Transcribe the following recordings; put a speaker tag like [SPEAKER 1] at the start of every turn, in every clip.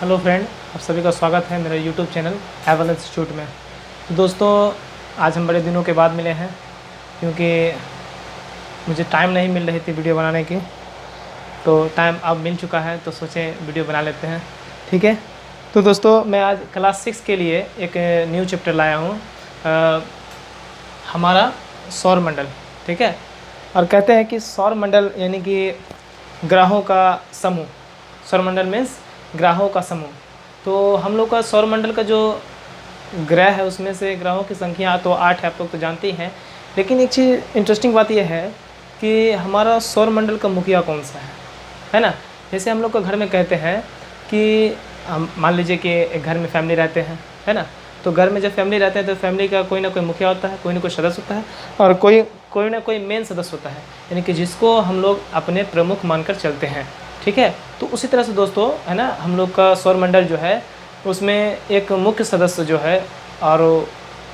[SPEAKER 1] Hello friend, आप सभी का स्वागत है मेरे यूट्यूब चैनल एवल इंस्टीट्यूट में। तो दोस्तों, आज हम बड़े दिनों के बाद मिले हैं क्योंकि मुझे टाइम नहीं मिल रही थी वीडियो बनाने की। तो टाइम अब मिल चुका है तो सोचे वीडियो बना लेते हैं, ठीक है। तो दोस्तों, मैं आज क्लास 6 के लिए एक न्यू चैप्टर लाया हूँ, हमारा सौरमंडल, ठीक है। और कहते हैं कि सौरमंडल यानी कि ग्रहों का समूह। सौरमंडल मीन्स ग्रहों का समूह। तो हम लोग का सौरमंडल का जो ग्रह है उसमें से ग्रहों की संख्या तो 8 है, आप लोग तो जानते ही हैं। लेकिन एक चीज़ इंटरेस्टिंग बात यह है कि हमारा सौरमंडल का मुखिया कौन सा है ना। जैसे हम लोग का घर में कहते हैं कि हम मान लीजिए कि एक घर में फैमिली रहते हैं, है ना। तो घर में जब फैमिली रहते हैं तो फैमिली का कोई ना कोई मुखिया होता है, कोई ना कोई सदस्य होता है और कोई ना कोई मेन सदस्य होता है, यानी कि जिसको हम लोग अपने प्रमुख मानकर चलते हैं, ठीक है। तो उसी तरह से दोस्तों, है ना, हम लोग का सौरमंडल जो है उसमें एक मुख्य सदस्य जो है और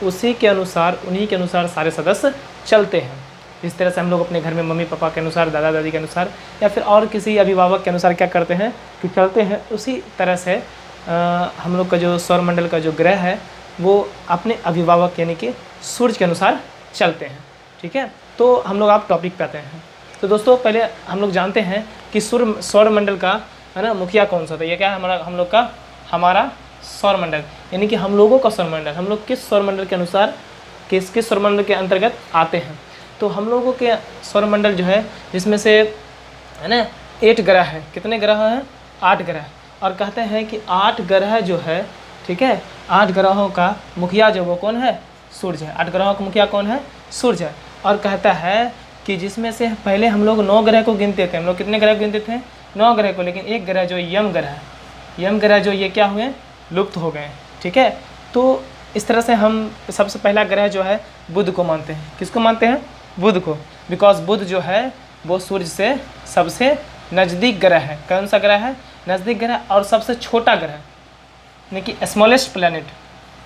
[SPEAKER 1] उन्हीं के अनुसार सारे सदस्य चलते हैं। इस तरह से हम लोग अपने घर में मम्मी पापा के अनुसार, दादा दादी के अनुसार या फिर और किसी अभिभावक के अनुसार क्या करते हैं कि चलते हैं। उसी तरह से हम लोग का जो सौरमंडल का जो ग्रह है वो अपने अभिभावक यानी कि सूर्य के अनुसार चलते हैं, ठीक है। तो हम लोग आप टॉपिक पे आते हैं। तो दोस्तों, पहले हम लोग जानते हैं कि सौरमंडल का, है ना, मुखिया कौन सा था। ये क्या है हमारा सौरमंडल, यानी कि हम लोगों का सौरमंडल। हम लोग किस सौरमंडल के अनुसार किस सौरमंडल के अंतर्गत आते हैं। तो हम लोगों के सौरमंडल जो है जिसमें से, है ना, 8 ग्रह है। कितने ग्रह हैं? 8 ग्रह। और कहते हैं कि 8 ग्रह जो है, ठीक है, 8 ग्रहों का मुखिया जो वो कौन है? सूर्य है। 8 ग्रहों का मुखिया कौन है? सूर्य है। और कहता है कि जिसमें से पहले हम लोग 9 ग्रह को गिनते थे। हम लोग कितने ग्रह को गिनते थे? 9 ग्रह को। लेकिन एक ग्रह जो यम ग्रह है, यम ग्रह जो ये क्या हुए? लुप्त हो गए, ठीक है। तो इस तरह से हम सबसे पहला ग्रह जो है बुध को मानते हैं। किसको मानते हैं? बुध को। बिकॉज बुध जो है वो सूर्य से सबसे नज़दीक ग्रह है। कौन सा ग्रह है? नज़दीक ग्रह और सबसे छोटा ग्रह, यानी कि स्मॉलेस्ट प्लैनेट।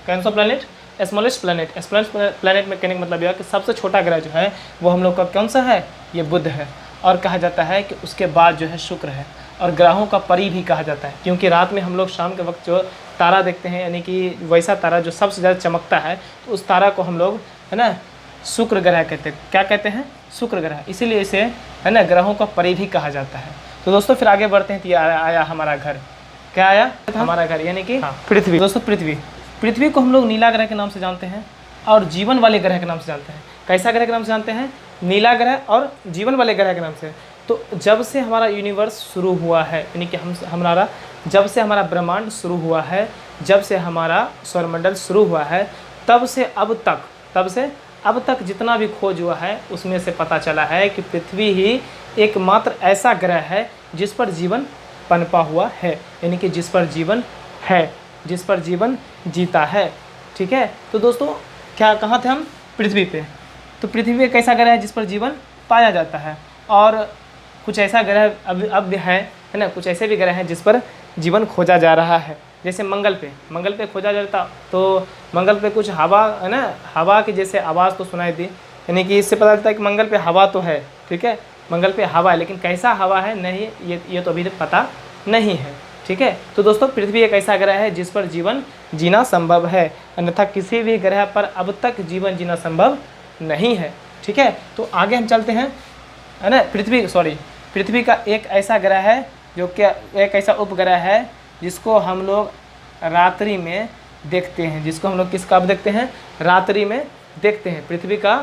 [SPEAKER 1] कौन सा planet? Smallest planet. Smallest planet में कहने का मतलब यह है कि सबसे छोटा ग्रह जो है वो हम लोग का कौन सा है? ये बुध है। और कहा जाता है कि उसके बाद जो है शुक्र है। और ग्रहों का परी भी कहा जाता है, क्योंकि रात में हम लोग शाम के वक्त जो तारा देखते हैं, यानी कि वैसा तारा जो सबसे ज़्यादा चमकता है, तो उस तारा को हम लोग, है ना, शुक्र ग्रह कहते हैं। क्या कहते हैं? शुक्र ग्रह। इसीलिए इसे, है ना, ग्रहों का परी भी कहा जाता है। तो दोस्तों, फिर आगे बढ़ते हैं। तो ये आया हमारा घर। क्या आया? हमारा घर, यानी कि पृथ्वी। दोस्तों, पृथ्वी को हम लोग नीला ग्रह के नाम से जानते हैं और जीवन वाले ग्रह के नाम से जानते हैं। कैसा ग्रह के नाम से जानते हैं? नीला ग्रह और जीवन वाले ग्रह के नाम से। तो जब से हमारा यूनिवर्स शुरू हुआ है, यानी कि जब से हमारा ब्रह्मांड शुरू हुआ है, जब से हमारा सौरमंडल शुरू हुआ है, तब से अब तक जितना भी खोज हुआ है उसमें से पता चला है कि पृथ्वी ही एकमात्र ऐसा ग्रह है जिस पर जीवन पनपा हुआ है, यानी कि जिस पर जीवन है, जिस पर जीवन जीता है, ठीक है। तो दोस्तों, कहाँ थे हम? पृथ्वी पे। तो पृथ्वी एक ऐसा ग्रह है जिस पर जीवन पाया जाता है। और कुछ ऐसा ग्रह अब है ना, कुछ ऐसे भी ग्रह हैं जिस पर जीवन खोजा जा रहा है। जैसे मंगल पे खोजा जाता, तो मंगल पे कुछ हवा, है ना, हवा की जैसे आवाज़ तो सुनाई दी, यानी कि इससे पता चलता है कि मंगल पे हवा तो है, ठीक है, मंगल पे हवा है। लेकिन कैसा हवा है नहीं, ये तो अभी पता नहीं है, ठीक है। तो दोस्तों, पृथ्वी एक ऐसा ग्रह है जिस पर जीवन जीना संभव है, अन्यथा किसी भी ग्रह पर अब तक जीवन जीना संभव नहीं है, ठीक है। तो आगे हम चलते हैं, है ना। पृथ्वी का एक ऐसा ग्रह है जो कि एक ऐसा उपग्रह है जिसको हम लोग रात्रि में देखते हैं। जिसको हम लोग किस कब देखते हैं? रात्रि में देखते हैं। पृथ्वी का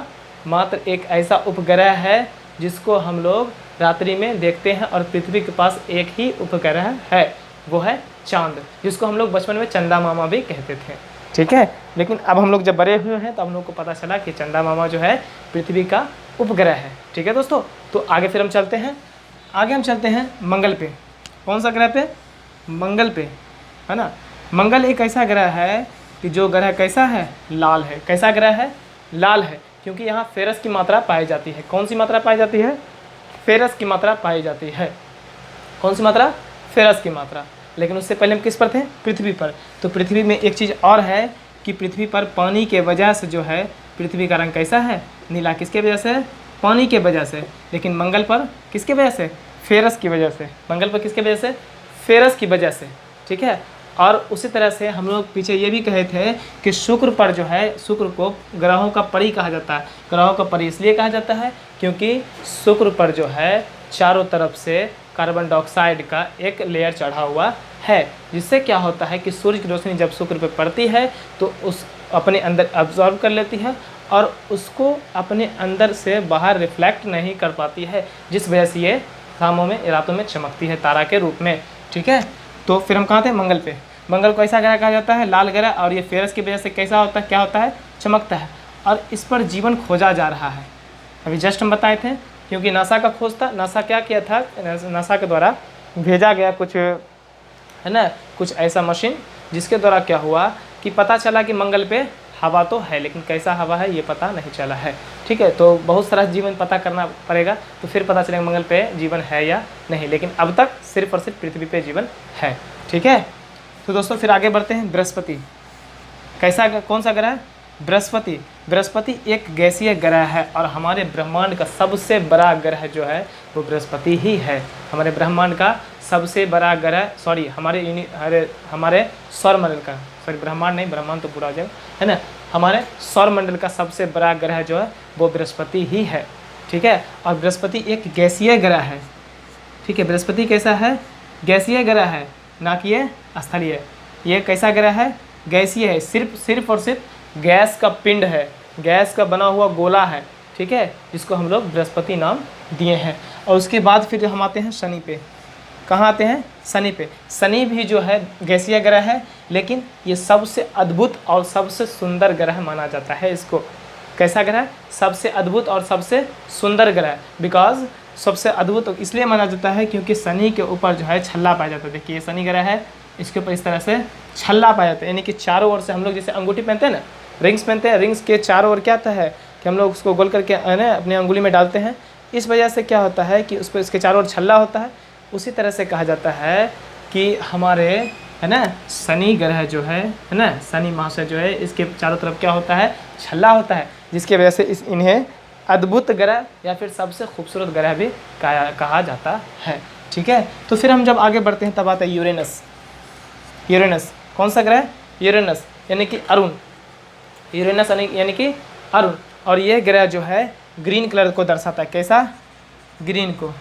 [SPEAKER 1] मात्र एक ऐसा उपग्रह है जिसको हम लोग रात्रि में देखते हैं। और पृथ्वी के पास एक ही उपग्रह है, वो है चांद, जिसको हम लोग बचपन में चंदा मामा भी कहते थे, ठीक है। लेकिन अब हम लोग जब बड़े हुए हैं तो हम लोग को पता चला कि चंदा मामा जो है पृथ्वी का उपग्रह है, ठीक है दोस्तों। तो आगे फिर हम चलते हैं मंगल पे। कौन सा ग्रह पे? मंगल पे, है ना। मंगल एक ऐसा ग्रह है कि जो ग्रह कैसा है? लाल है। कैसा ग्रह है? लाल है, क्योंकि यहाँ फेरस की मात्रा पाई जाती है। कौन सी मात्रा पाई जाती है? फेरस की मात्रा पाई जाती है। कौन सी मात्रा? फेरस की मात्रा। लेकिन उससे पहले हम किस पर थे? पृथ्वी पर। तो पृथ्वी में एक चीज़ और है कि पृथ्वी पर पानी के वजह से जो है पृथ्वी का रंग कैसा है? नीला। किसके वजह से? पानी के वजह से। लेकिन मंगल पर किसके वजह से? फेरस की वजह से। मंगल पर किसके वजह से? फेरस की वजह से, ठीक है। और उसी तरह से हम लोग पीछे ये भी कहे थे कि शुक्र पर जो है, शुक्र को ग्रहों का परी कहा जाता है। ग्रहों का परी इसलिए कहा जाता है क्योंकि शुक्र पर जो है चारों तरफ से कार्बन डाइऑक्साइड का एक लेयर चढ़ा हुआ है, जिससे क्या होता है कि सूर्य की रोशनी जब शुक्र पर पड़ती है तो उस अपने अंदर अब्जॉर्ब कर लेती है और उसको अपने अंदर से बाहर रिफ्लेक्ट नहीं कर पाती है, जिस वजह से ये शामों में रातों में चमकती है तारा के रूप में, ठीक है। तो फिर हम कहाँ थे, मंगल पे। मंगल को ऐसा ग्रह कहा जाता है, लाल ग्रह, और ये फेरस की वजह से कैसा होता है, क्या होता है, चमकता है। और इस पर जीवन खोजा जा रहा है, अभी जस्ट हम बताए थे, क्योंकि नासा का खोज था। नासा क्या किया था, नासा के द्वारा भेजा गया कुछ, है ना, कुछ ऐसा मशीन जिसके द्वारा क्या हुआ कि पता चला कि मंगल पे हवा तो है, लेकिन कैसा हवा है ये पता नहीं चला है, ठीक है। तो बहुत सारा जीवन पता करना पड़ेगा, तो फिर पता चलेगा मंगल पे जीवन है या नहीं, लेकिन अब तक सिर्फ और सिर्फ पृथ्वी पे जीवन है, ठीक है। तो दोस्तों फिर आगे बढ़ते हैं। बृहस्पति कैसा, कौन सा ग्रह है, बृहस्पति। बृहस्पति एक गैसीय ग्रह है और हमारे ब्रह्मांड का सबसे बड़ा ग्रह जो है वो बृहस्पति ही है। हमारे ब्रह्मांड का सबसे बड़ा ग्रह, सॉरी हमारे सौरमंडल का, सॉरी ब्रह्मांड नहीं, ब्रह्मांड तो पूरा हो जाएगा, है ना। हमारे सौरमंडल का सबसे बड़ा ग्रह जो है वो बृहस्पति ही है, ठीक है। और बृहस्पति एक गैसीय ग्रह है, ठीक है। बृहस्पति कैसा है, गैसीय ग्रह है, ना कि ये स्थलीय। ये कैसा ग्रह है, गैसीय है, सिर्फ और सिर्फ गैस का पिंड है, गैस का बना हुआ गोला है, ठीक है, जिसको हम लोग बृहस्पति नाम दिए हैं। और उसके बाद फिर हम आते हैं शनि पे। कहाँ आते हैं, शनि पे। शनि भी जो है गैसीय ग्रह है, लेकिन ये सबसे अद्भुत और सबसे सुंदर ग्रह माना जाता है इसको। कैसा ग्रह, सबसे अद्भुत और सबसे सुंदर ग्रह। बिकॉज सबसे अद्भुत इसलिए माना जाता है क्योंकि शनि के ऊपर जो है छल्ला पाया जाता है। देखिए ये शनि ग्रह है, इसके ऊपर इस तरह से छल्ला पाया जाता है, यानी कि चारों ओर से हम लोग जैसे अंगूठी पहनते हैं ना, रिंग्स पहनते हैं, रिंग्स के चारों ओर क्या आता है कि हम लोग उसको गोल करके है ना अपनी अंगुली में डालते हैं। इस वजह से क्या होता है कि उस पर इसके चारों ओर छल्ला होता है। उसी तरह से कहा जाता है कि हमारे, है ना, शनि ग्रह जो है ना, शनि महाशय जो है, इसके चारों तरफ क्या होता है, छल्ला होता है, जिसकी वजह से इन्हें अद्भुत ग्रह या फिर सबसे खूबसूरत ग्रह भी कहा जाता है, ठीक है। तो फिर हम जब आगे बढ़ते हैं तब आता है यूरेनस। यूरेनस कौन सा ग्रह, यूरेनस यानी कि अरुण, यूरेनस यानी कि अरुण। और ये ग्रह जो है ग्रीन कलर को दर्शाता है, कैसा, ग्रीन को,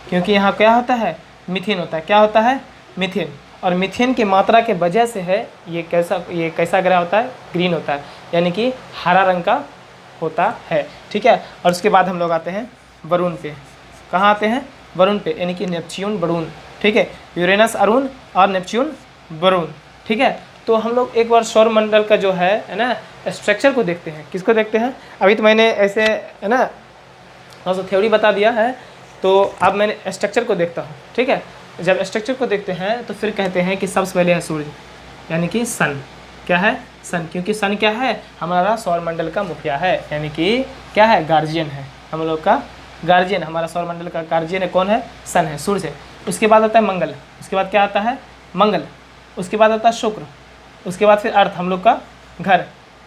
[SPEAKER 1] क्योंकि यहाँ क्या होता है, मीथेन होता है। क्या होता है, मीथेन। और मीथेन की मात्रा के वजह से है ये कैसा ग्रह होता है, ग्रीन होता है, यानी कि हरा रंग का होता है, ठीक है। और उसके बाद हम लोग आते हैं वरुण पे। कहाँ आते हैं, वरुण पे, यानी कि नेपच्यून वरुण, ठीक है। यूरेनस अरुण और नेपच्यून वरुण, ठीक है। तो हम लोग एक बार सौरमंडल का जो है ना स्ट्रक्चर को देखते हैं। किसको देखते हैं, अभी तो मैंने ऐसे, है ना, थ्योरी बता दिया है, तो अब मैंने स्ट्रक्चर को देखता हूँ, ठीक है। जब स्ट्रक्चर को देखते हैं तो फिर कहते हैं कि सबसे पहले है सूर्य, यानी कि सन। क्या है, सन, क्योंकि सन क्या है, हमारा सौरमंडल का मुखिया है, यानी कि क्या है, गार्जियन है, हम लोग का गार्जियन, हमारा सौरमंडल का गार्जियन है, कौन है, सन है, सूर्य है। उसके बाद आता है मंगल, उसके बाद क्या आता है, मंगल, उसके बाद आता है शुक्र, उसके बाद फिर अर्थ, हम लोग का घर,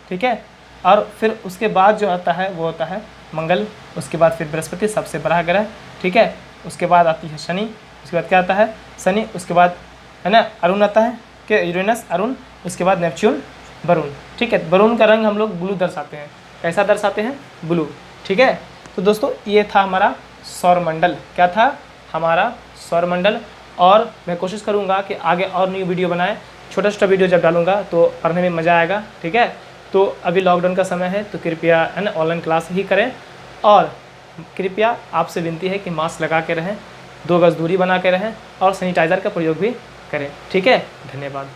[SPEAKER 1] ठीक है। और फिर उसके बाद जो आता है वो होता है मंगल, उसके बाद फिर बृहस्पति सबसे बड़ा ग्रह, ठीक है। उसके बाद आती है शनि, उसके बाद क्या आता है, शनि, उसके बाद है ना अरुण आता है, कि यूरेनस अरुण, उसके बाद नेपच्यून वरुण, ठीक है। वरुण का रंग हम लोग ब्लू दर्शाते हैं, कैसा दर्शाते हैं, ब्लू, ठीक है। तो दोस्तों ये था हमारा सौरमंडल, क्या था, हमारा सौरमंडल। और मैं कोशिश करूँगा कि आगे और न्यू वीडियो बनाएं, छोटा छोटा वीडियो जब डालूंगा तो पढ़ने में मज़ा आएगा, ठीक है। तो अभी लॉकडाउन का समय है, तो कृपया है ना ऑनलाइन क्लास ही करें, और कृपया आपसे विनती है कि मास्क लगा के रहें, 2 गज दूरी बना के रहें, और सैनिटाइज़र का प्रयोग भी करें, ठीक है। धन्यवाद।